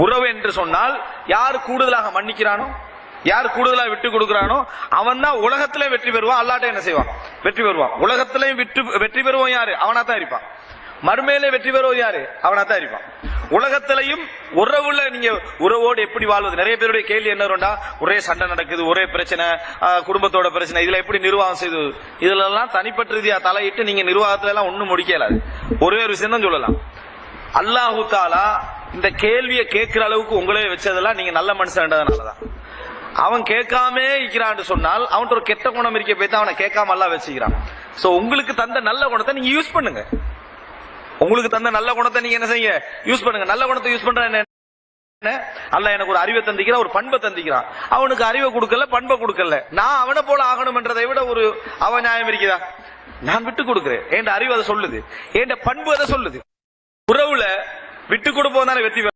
உறவு என்று சொன்னால் யார் கூடுதலாக மன்னிக்கிறானோ, யார் கூடுதலாக விட்டு கொடுக்கிறானோ அவன் தான் உலகத்திலே வெற்றி பெறுவான். அல்லாட்ட என்ன செய்வான்? வெற்றி பெறுவான். உலகத்திலையும் வெற்றி பெறுவோம் யாரு? அவனா தான் இருப்பான். மறுமையிலே வெற்றி பெறுவோம் யாரு? அவனா தான் இருப்பான். உலகத்திலையும் உறவுல நீங்க உறவோடு எப்படி வாழ்வது? நிறைய பேருடைய கேள்வி என்ன, ஒரே சண்டை நடக்குது, ஒரே பிரச்சனை, குடும்பத்தோட பிரச்சனை, இதுல எப்படி நிர்வாகம் செய்து? இதுல எல்லாம் தனிப்பட்ட ரீதியா தலையிட்டு நீங்க நிர்வாகத்துல எல்லாம் ஒண்ணும் முடிக்கலாது. ஒரே ஒரு விஷயம் தான் சொல்லலாம். அல்லாஹு தாலா இந்த கேள்வியை கேட்கிற அளவுக்கு உங்களே வச்சதெல்லாம் நீங்க நல்ல மனுஷன்றதுனாலதான். அவன் கேட்காமே இருக்கிறான்னு சொன்னால் அவன் ஒரு கெட்ட குணம் இருக்க போய் அவனை கேட்காம எல்லாம் வச்சுக்கிறான். சோ உங்களுக்கு தந்த நல்ல குணத்தை நீங்க யூஸ் பண்ணுங்க. உங்களுக்கு தந்த நல்ல குணத்தை நீங்க என்ன செய்யுங்க? யூஸ் பண்ணுங்க. நல்ல குணத்தை யூஸ் பண்ற என்ன? அல்லாஹ் எனக்கு ஒரு அறிவை தந்திக்கிறான், ஒரு பண்பை தந்திக்கிறான். அவனுக்கு அறிவை கொடுக்கல, பண்பை கொடுக்கல. நான் அவனை போல ஆகணும் என்றதை விட ஒரு அவன் நியாயம் இருக்குதா? நான் விட்டு கொடுக்கிறேன். என் அறிவு அதை சொல்லுது, என் பண்பு அதை சொல்லுது. உறவுல விட்டு கொடுப்போம் தானே வெற்றி.